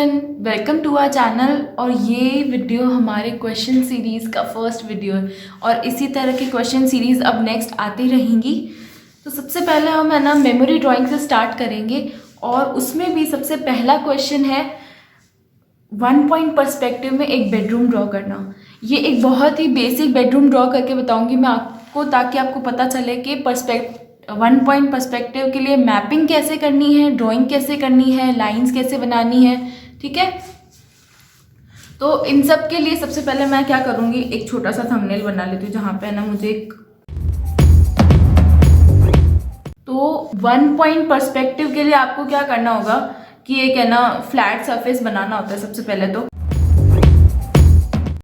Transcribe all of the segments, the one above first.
Everyone, welcome to our channel. और ये video हमारे क्वेश्चन सीरीज़ का फर्स्ट वीडियो है और इसी तरह की क्वेश्चन सीरीज़ अब नेक्स्ट आती रहेंगी। तो सबसे पहले हम है ना मेमोरी ड्राइंग से स्टार्ट करेंगे और उसमें भी सबसे पहला क्वेश्चन है 1 पॉइंट पर्सपेक्टिव में एक बेडरूम ड्रॉ करना। ये एक बहुत ही बेसिक बेडरूम ड्रॉ करके बताऊंगी मैं आपको, ताकि आपको पता चले कि 1 पॉइंट पर्सपेक्टिव के लिए मैपिंग कैसे करनी है, ड्राइंग कैसे करनी है, लाइंस कैसे बनानी है। ठीक है, तो इन सब के लिए सबसे पहले मैं क्या करूँगी, एक छोटा सा थंबनेल बना लेती हूँ जहाँ पे है ना मुझे एक 1 पॉइंट पर्सपेक्टिव के लिए आपको क्या करना होगा कि एक है ना फ्लैट सरफेस बनाना होता है सबसे पहले। तो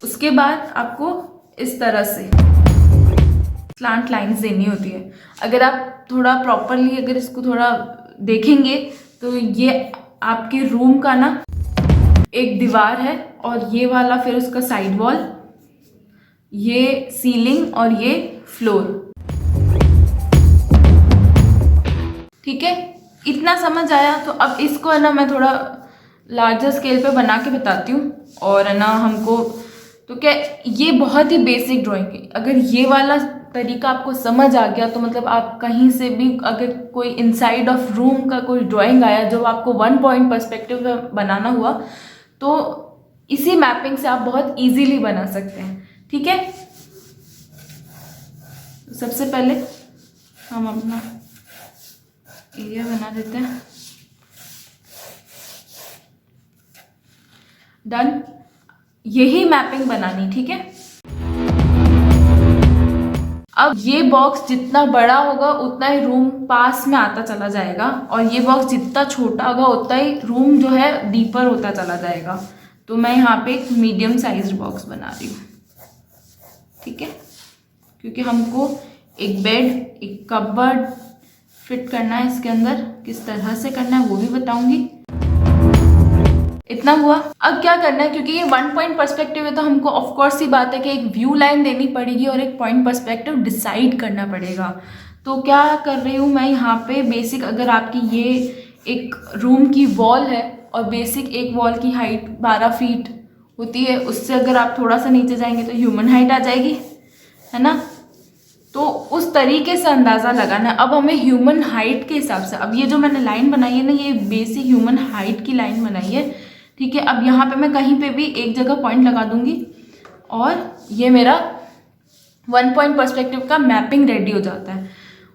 उसके बाद आपको इस तरह से स्लांट लाइंस देनी होती है। अगर आप थोड़ा प्रॉपरली अगर इसको थोड़ा देखेंगे तो ये आपके रूम का ना एक दीवार है और ये वाला फिर उसका साइड वॉल, ये सीलिंग और ये फ्लोर। ठीक है, इतना समझ आया। तो अब इसको है ना मैं थोड़ा लार्जर स्केल पे बना के बताती हूँ। और है ना हमको तो क्या, ये बहुत ही बेसिक ड्राइंग है। अगर ये वाला तरीका आपको समझ आ गया तो मतलब आप कहीं से भी अगर कोई इनसाइड ऑफ रूम का कोई ड्राइंग आया जो आपको 1 पॉइंट पर्सपेक्टिव में बनाना हुआ तो इसी मैपिंग से आप बहुत इजीली बना सकते हैं। ठीक है, सबसे पहले हम अपना एरिया बना देते हैं। डन, यही मैपिंग बनानी। ठीक है, अब ये बॉक्स जितना बड़ा होगा उतना ही रूम पास में आता चला जाएगा और ये बॉक्स जितना छोटा होगा उतना ही रूम जो है डीपर होता चला जाएगा। तो मैं यहाँ पे एक मीडियम साइज बॉक्स बना रही हूँ। ठीक है, क्योंकि हमको एक बेड, एक कबर्ड फिट करना है इसके अंदर, किस तरह से करना है वो भी बताऊंगी। इतना हुआ। अब क्या करना है, क्योंकि ये 1 पॉइंट पर्सपेक्टिव है तो हमको ऑफकोर्स ही बात है कि एक व्यू लाइन देनी पड़ेगी और एक पॉइंट पर्सपेक्टिव डिसाइड करना पड़ेगा। तो क्या कर रही हूँ मैं यहाँ पे, बेसिक अगर आपकी ये एक रूम की वॉल है और बेसिक एक वॉल की हाइट 12 फीट होती है, उससे अगर आप थोड़ा सा नीचे जाएंगे तो ह्यूमन हाइट आ जाएगी, है ना। तो उस तरीके से अंदाज़ा लगाना है। अब हमें ह्यूमन हाइट के हिसाब से, अब ये जो मैंने लाइन बनाई है ना, ये बेसिक ह्यूमन हाइट की लाइन बनाई है। ठीक है, अब यहाँ पे मैं कहीं पे भी एक जगह पॉइंट लगा दूंगी और ये मेरा 1 पॉइंट पर्सपेक्टिव का मैपिंग रेडी हो जाता है।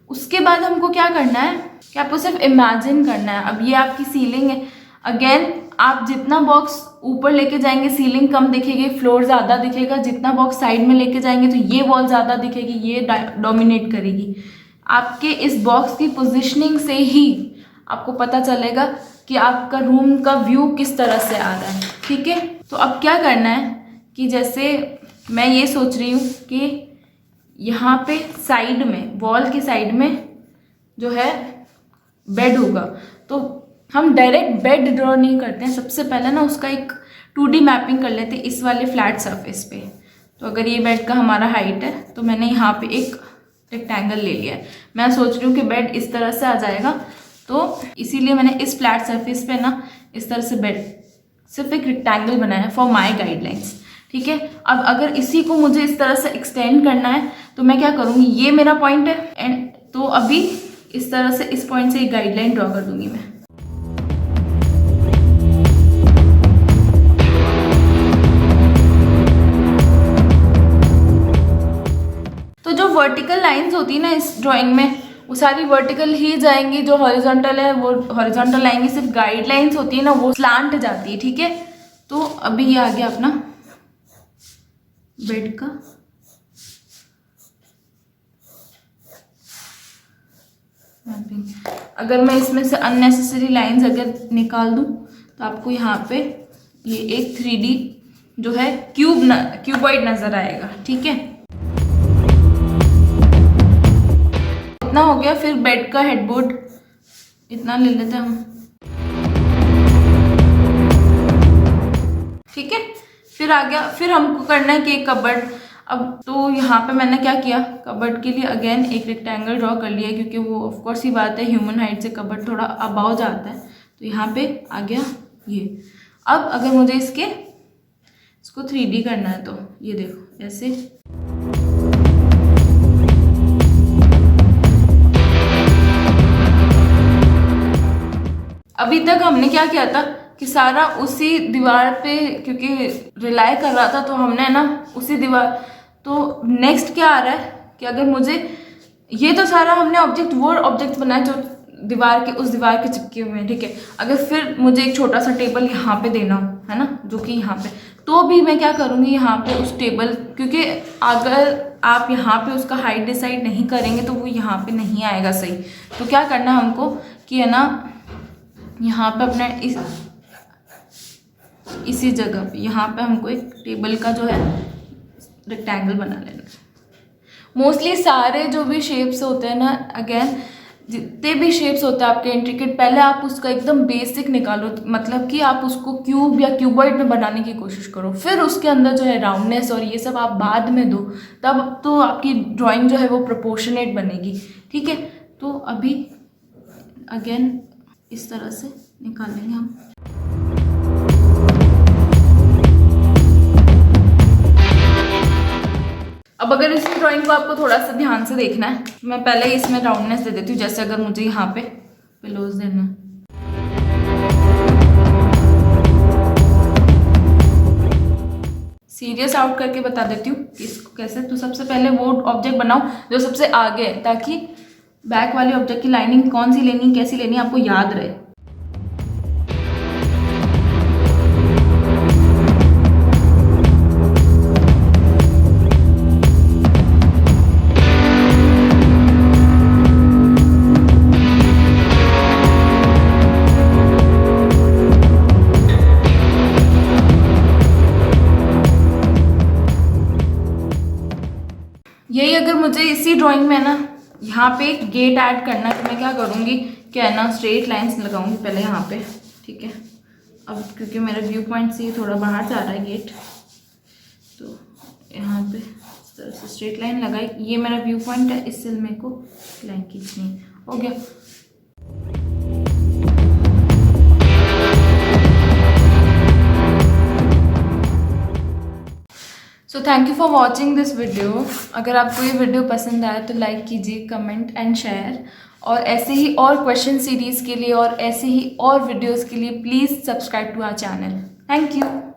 उसके बाद हमको क्या करना है कि आपको सिर्फ इमेजिन करना है। अब ये आपकी सीलिंग है। अगेन आप जितना बॉक्स ऊपर लेके जाएंगे सीलिंग कम दिखेगी, फ्लोर ज़्यादा दिखेगा। जितना बॉक्स साइड में लेके जाएंगे तो ये वॉल ज़्यादा दिखेगी, ये डोमिनेट करेगी। आपके इस बॉक्स की पोजिशनिंग से ही आपको पता चलेगा कि आपका रूम का व्यू किस तरह से आ रहा है। ठीक है, तो अब क्या करना है कि जैसे मैं ये सोच रही हूँ कि यहाँ पे साइड में, वॉल के साइड में जो है बेड होगा, तो हम डायरेक्ट बेड ड्रॉ नहीं करते हैं। सबसे पहले ना उसका एक 2D मैपिंग कर लेते हैं इस वाले फ्लैट सरफेस पे। तो अगर ये बेड का हमारा हाइट है तो मैंने यहाँ पे एक रेक्टेंगल ले लिया है। मैं सोच रही हूँ कि बेड इस तरह से आ जाएगा, तो इसीलिए मैंने इस फ्लैट सरफेस पे ना इस तरह से बेड सिर्फ एक रेक्टेंगल बनाया है फॉर माय गाइडलाइंस। ठीक है, अब अगर इसी को मुझे इस तरह से एक्सटेंड करना है तो मैं क्या करूँगी, ये मेरा पॉइंट है एंड तो अभी इस तरह से इस पॉइंट से एक गाइडलाइन ड्रॉ कर दूंगी मैं। तो जो वर्टिकल लाइंस होती है ना इस ड्राइंग में, वो सारी वर्टिकल ही जाएंगी। जो हॉरिजॉन्टल है वो हॉरिजॉन्टल आएंगी। सिर्फ गाइडलाइंस होती है ना वो स्लांट जाती है। ठीक है, तो अभी ये आ गया अपना बेड का। अगर मैं इसमें से अननेसेसरी लाइंस अगर निकाल दूं तो आपको यहाँ पे ये एक 3D जो है क्यूबॉइड नजर आएगा। ठीक है, इतना हो गया। फिर बेड का हेडबोर्ड इतना ले लेते हैं हम। ठीक है, फिर आ गया, फिर हमको करना है कि एक कबर्ड। अब तो यहाँ पे मैंने क्या किया, कबर्ड के लिए अगेन एक रेक्टेंगल ड्रॉ कर लिया, क्योंकि वो ऑफकोर्स ही बात है ह्यूमन हाइट से कबर्ड थोड़ा अबाव जाता है। तो यहाँ पे आ गया ये। अब अगर मुझे इसको 3D करना है तो ये देखो ऐसे। अभी तक हमने क्या किया था कि सारा उसी दीवार पे, क्योंकि रिलाई कर रहा था तो हमने ना उसी दीवार। तो नेक्स्ट क्या आ रहा है कि अगर मुझे ये तो सारा हमने ऑब्जेक्ट, वो ऑब्जेक्ट बनाया जो उस दीवार के चिपके हुए हैं, ठीक है। अगर फिर मुझे एक छोटा सा टेबल यहाँ पे देना हो, है ना, जो कि यहाँ पे, तो भी मैं क्या करूँगी यहाँ पे उस टेबल, क्योंकि अगर आप यहाँ पे उसका हाइट डिसाइड नहीं करेंगे तो वो यहाँ पे नहीं आएगा सही। तो क्या करना है हमको कि है ना, यहाँ पे अपने इसी जगह पे यहाँ पे हमको एक टेबल का जो है रेक्टेंगल बना लेना है। मोस्टली सारे जो भी शेप्स होते हैं ना, अगेन जितने भी शेप्स होते हैं आपके इंट्रिकेट, पहले आप उसका एकदम बेसिक निकालो, मतलब कि आप उसको क्यूब या क्यूबॉइड में बनाने की कोशिश करो। फिर उसके अंदर जो है राउंडनेस और ये सब आप बाद में दो, तब तो आपकी ड्राइंग जो है वो प्रोपोर्शनेट बनेगी, ठीक है। तो अभी अगेन इस तरह से निकालेंगे हम। अब अगर इस ड्राइंग को आपको थोड़ा सा ध्यान से देखना है, मैं पहले ही इसमें राउंडनेस दे देती हूँ। जैसे अगर मुझे यहाँ पे पिलोज देना है, सीरियस आउट करके बता देती हूँ कि इसको कैसे। तो सबसे पहले वो ऑब्जेक्ट बनाओ जो सबसे आगे है, ताकि बैक वाले ऑब्जेक्ट की लाइनिंग कौन सी लेनी, कैसी लेनी, आपको याद रहे। यही अगर मुझे इसी ड्राइंग में ना यहाँ पे एक गेट ऐड करना है, तो मैं क्या करूँगी कि है ना स्ट्रेट लाइंस लगाऊंगी पहले यहाँ पे, ठीक है। अब क्योंकि मेरे व्यू पॉइंट से थोड़ा बाहर जा रहा है गेट, तो यहाँ पे इस तरह से स्ट्रेट लाइन लगाई। ये मेरा व्यू पॉइंट है, इससे मेरे को लाइन खींचनी है। हो गया। So thank you for watching this video. अगर आपको ये वीडियो पसंद आया तो लाइक कीजिए, कमेंट एंड शेयर। और ऐसे ही और क्वेश्चन सीरीज़ के लिए और ऐसे ही और वीडियोज़ के लिए please subscribe to our channel. Thank you.